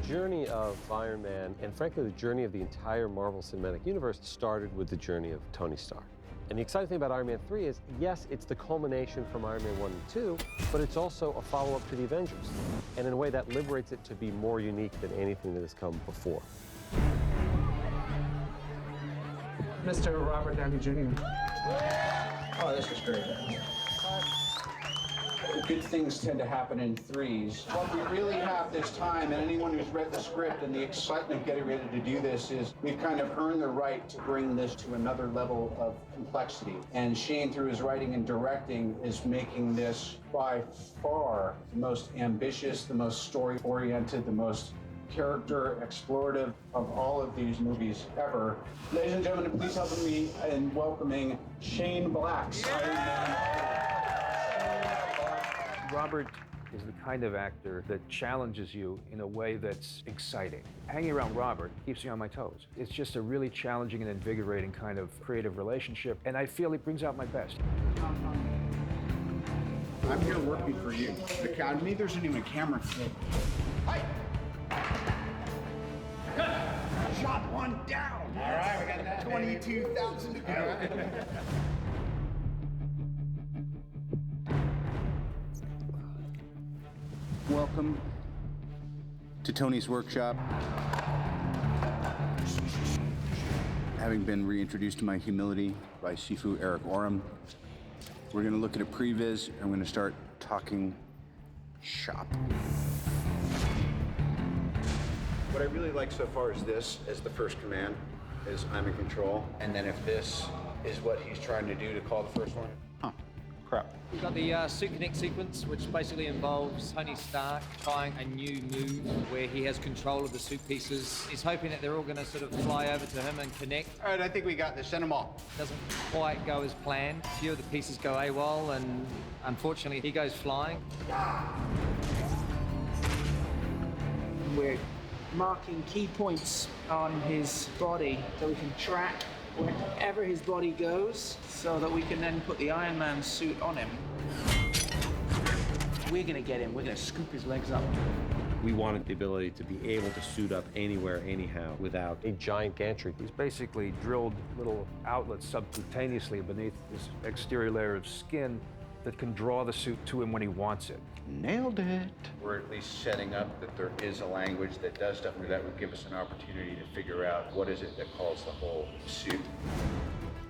journey of Iron Man, and frankly, the journey of the entire Marvel Cinematic Universe started with the journey of Tony Stark. And the exciting thing about Iron Man 3 is, yes, it's the culmination from Iron Man 1 and 2, but it's also a follow-up to the Avengers. And in a way that liberates it to be more unique than anything that has come before. Mr. Robert Downey Jr. Oh, this was great. Good things tend to happen in threes. What we really have this time, and anyone who's read the script and the excitement getting ready to do this, is we've kind of earned the right to bring this to another level of complexity. And Shane, through his writing and directing, is making this by far the most ambitious, the most story-oriented, the most character explorative of all of these movies ever. Ladies and gentlemen, please help me in welcoming Shane Black's Iron Man. Robert is the kind of actor that challenges you in a way that's exciting. Hanging around Robert keeps me on my toes. It's just a really challenging and invigorating kind of creative relationship, and I feel it brings out my best. I'm here working for you. The Academy, there isn't even a camera. Hi! Shot one down. All right, we got that. 22,000 to go. Welcome to Tony's workshop. Having been reintroduced to my humility by Sifu Eric Oram, we're going to look at a previs and we're going to start talking shop. What I really like so far is this as the first command, is I'm in control. And then if this is what he's trying to do to call the first one, crap. We've got the suit connect sequence, which basically involves Tony Stark trying a new move where he has control of the suit pieces. He's hoping that they're all going to sort of fly over to him and connect. All right, I think we got this. Send them all. Doesn't quite go as planned. A few of the pieces go AWOL, and unfortunately, he goes flying. We're marking key points on his body so we can track wherever his body goes so that we can then put the Iron Man suit on him. We're gonna get him, we're gonna scoop his legs up. We wanted the ability to be able to suit up anywhere, anyhow, without A giant gantry. He's basically drilled little outlets subcutaneously beneath this exterior layer of skin that can draw the suit to him when he wants it. Nailed it. We're at least setting up that there is a language that does stuff, and that would give us an opportunity to figure out what is it that calls the whole suit.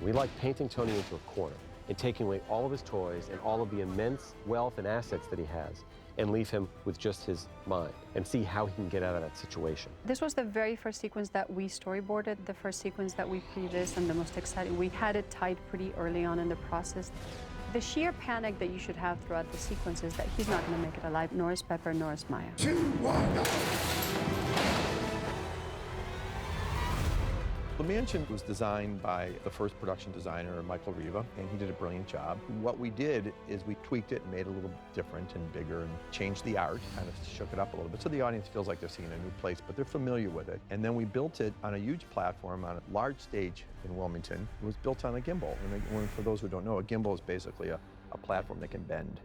We like painting Tony into a corner and taking away all of his toys and all of the immense wealth and assets that he has and leave him with just his mind and see how he can get out of that situation. This was the very first sequence that we storyboarded, the first sequence that we previz, and the most exciting. We had it tied pretty early on in the process. The sheer panic that you should have throughout the sequence is that he's not going to make it alive, nor is Pepper, nor is Maya. 2, 1, The mansion was designed by the first production designer, Michael Riva, and he did a brilliant job. What we did is we tweaked it and made it a little different and bigger and changed the art, kind of shook it up a little bit so the audience feels like they're seeing a new place, but they're familiar with it. And then we built it on a huge platform on a large stage in Wilmington. It was built on a gimbal. And for those who don't know, a gimbal is basically a platform that can bend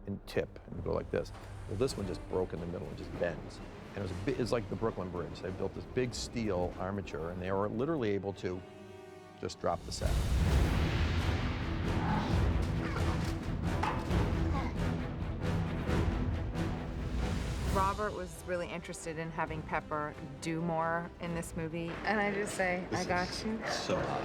and tip and go like this. Well, this one just broke in the middle and just bends. And it's like the Brooklyn Bridge. They built this big steel armature, and they were literally able to just drop the set. Robert was really interested in having Pepper do more in this movie, and I just say, I got you. so hot.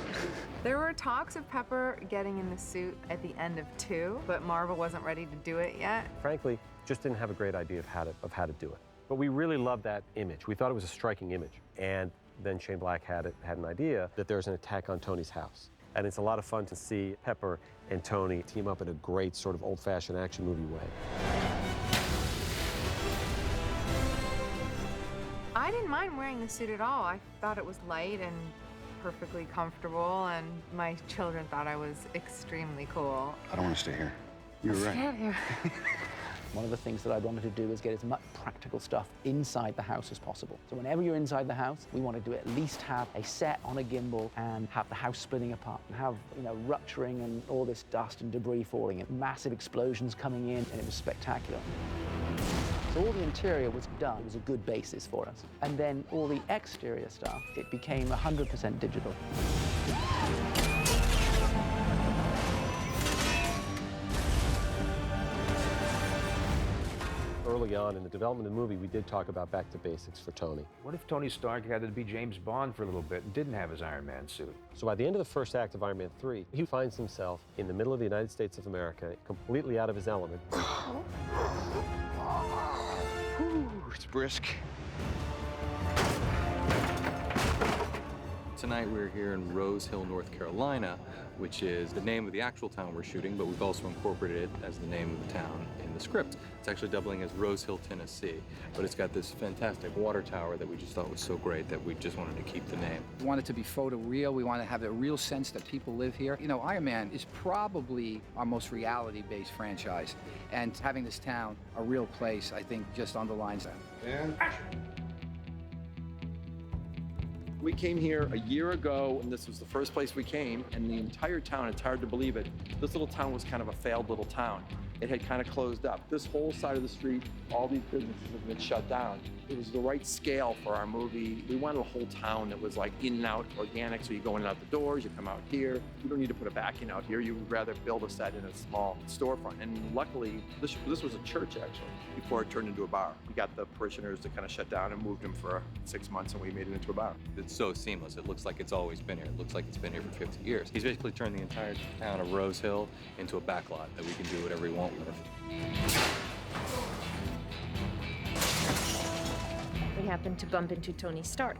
There were talks of Pepper getting in the suit at the end of 2, but Marvel wasn't ready to do it yet. Frankly, just didn't have a great idea of how to do it. But we really loved that image. We thought it was a striking image. And then Shane Black had an idea that there's an attack on Tony's house. And it's a lot of fun to see Pepper and Tony team up in a great sort of old-fashioned action movie way. I didn't mind wearing the suit at all. I thought it was light and perfectly comfortable, and my children thought I was extremely cool. I don't want to stay here. You're right. Stay here. One of the things that I wanted to do is get as much practical stuff inside the house as possible. So whenever you're inside the house, we wanted to at least have a set on a gimbal and have the house splitting apart and have, rupturing and all this dust and debris falling and massive explosions coming in, and it was spectacular. So all the interior was done. It was a good basis for us. And then all the exterior stuff, it became 100% digital. Early on in the development of the movie, we did talk about back to basics for Tony. What if Tony Stark had to be James Bond for a little bit and didn't have his Iron Man suit? So by the end of the first act of Iron Man 3, he finds himself in the middle of the United States of America, completely out of his element. It's brisk. Tonight we're here in Rose Hill, North Carolina, which is the name of the actual town we're shooting, but we've also incorporated it as the name of the town in the script. It's actually doubling as Rose Hill, Tennessee, but it's got this fantastic water tower that we just thought was so great that we just wanted to keep the name. We want it to be photo-real. We want to have a real sense that people live here. You know, Iron Man is probably our most reality-based franchise, and having this town a real place, I think, just underlines that. And we came here a year ago, and this was the first place we came, and the entire town, it's hard to believe it, this little town was kind of a failed little town. It had kind of closed up. This whole side of the street, all these businesses have been shut down. It was the right scale for our movie. We wanted a whole town that was like in and out, organic, so you go in and out the doors, you come out here. You don't need to put a back in out here. You would rather build a set in a small storefront. And luckily, this was a church, actually, before it turned into a bar. We got the parishioners to kind of shut down and moved them for 6 months, and we made it into a bar. It's so seamless. It looks like it's always been here. It looks like it's been here for 50 years. He's basically turned the entire town of Rose Hill into a backlot that we can do whatever we want with it. We happened to bump into Tony Stark.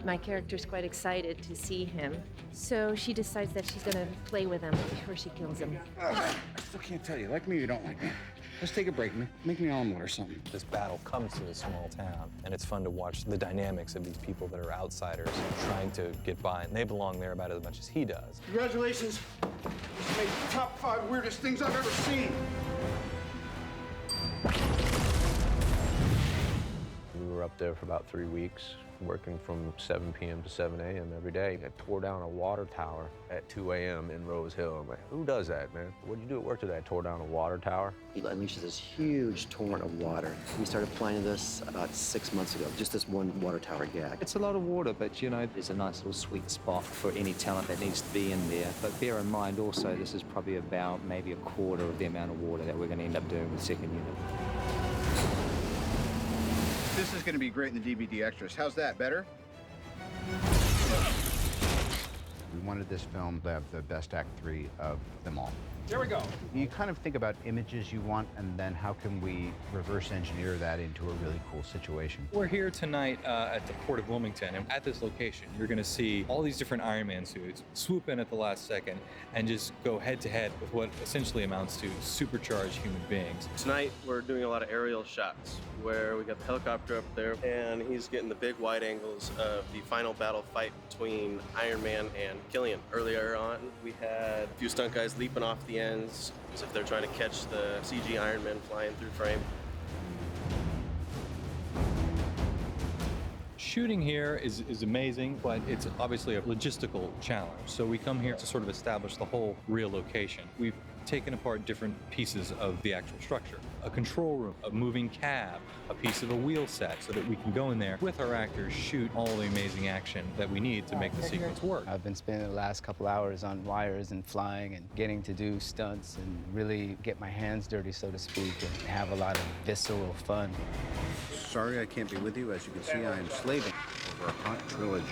My character's quite excited to see him, so she decides that she's gonna play with him before she kills him. I still can't tell you, like me or you don't like me. Let's take a break, make me an omelet or something. This battle comes to a small town, and it's fun to watch the dynamics of these people that are outsiders trying to get by, and they belong there about as much as he does. Congratulations. This made the top 5 weirdest things I've ever seen. We were up there for about 3 weeks, working from 7 p.m. to 7 a.m. every day. I tore down a water tower at 2 a.m. in Rose Hill. I'm like, who does that, man? What'd you do at work today? I tore down a water tower. He unleashes this huge torrent of water. We started planning this about 6 months ago, just this one water tower gag. It's a lot of water, but you know, there's a nice little sweet spot for any talent that needs to be in there. But bear in mind also, this is probably about maybe a quarter of the amount of water that we're going to end up doing with second unit. This is going to be great in the DVD extras. How's that, better? We wanted this film to have the best act 3 of them all. There we go. You kind of think about images you want, and then how can we reverse engineer that into a really cool situation? We're here tonight at the port of Wilmington, and at this location, you're going to see all these different Iron Man suits swoop in at the last second and just go head-to-head with what essentially amounts to supercharged human beings. Tonight, we're doing a lot of aerial shots where we got the helicopter up there, and he's getting the big wide angles of the final battle fight between Iron Man and Killian. Earlier on, we had a few stunt guys leaping off the ends as if they're trying to catch the CG Iron Man flying through frame. Shooting here is amazing, but it's obviously a logistical challenge. So we come here to sort of establish the whole real location. We've taken apart different pieces of the actual structure. A control room, a moving cab, a piece of a wheel set, so that we can go in there with our actors, shoot all the amazing action that we need to make the sequence work. I've been spending the last couple hours on wires and flying and getting to do stunts and really get my hands dirty, so to speak, and have a lot of visceral fun. Sorry I can't be with you. As you can see, I am slaving over a hot trilogy.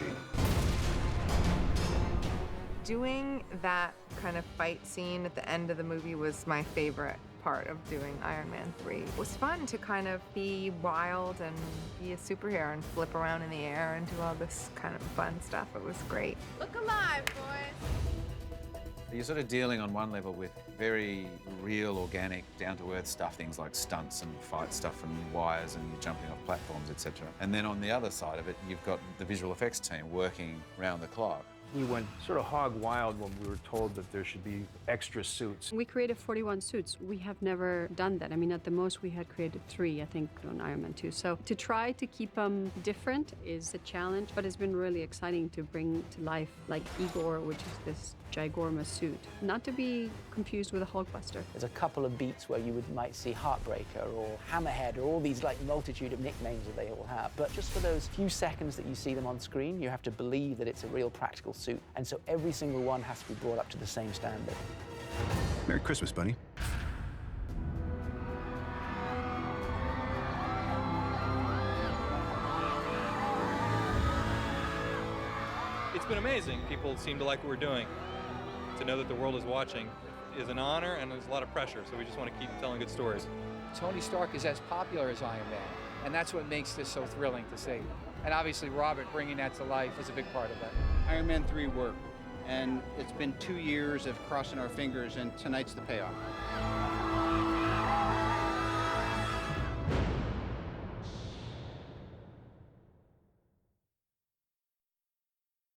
Doing that kind of fight scene at the end of the movie was my favorite part of doing Iron Man 3. It was fun to kind of be wild and be a superhero and flip around in the air and do all this kind of fun stuff. It was great. Look alive, boys! You're sort of dealing on one level with very real, organic, down-to-earth stuff, things like stunts and fight stuff and wires and jumping off platforms, etc. And then on the other side of it, you've got the visual effects team working round the clock. We went sort of hog wild when we were told that there should be extra suits. We created 41 suits. We have never done that. I mean, at the most, we had created 3, I think, on Iron Man 2. So to try to keep them different is a challenge, but it's been really exciting to bring to life, like Igor, which is this gigorma suit. Not to be confused with a Hulkbuster. There's a couple of beats where you might see Heartbreaker or Hammerhead or all these like multitude of nicknames that they all have. But just for those few seconds that you see them on screen, you have to believe that it's a real practical suit. And so every single one has to be brought up to the same standard. Merry Christmas, Bunny. It's been amazing. People seem to like what we're doing. To know that the world is watching is an honor, and there's a lot of pressure, so we just want to keep telling good stories. Tony Stark is as popular as Iron Man, and that's what makes this so thrilling to see. And obviously Robert bringing that to life is a big part of that. Iron Man 3 worked, and it's been 2 years of crossing our fingers, and tonight's the payoff.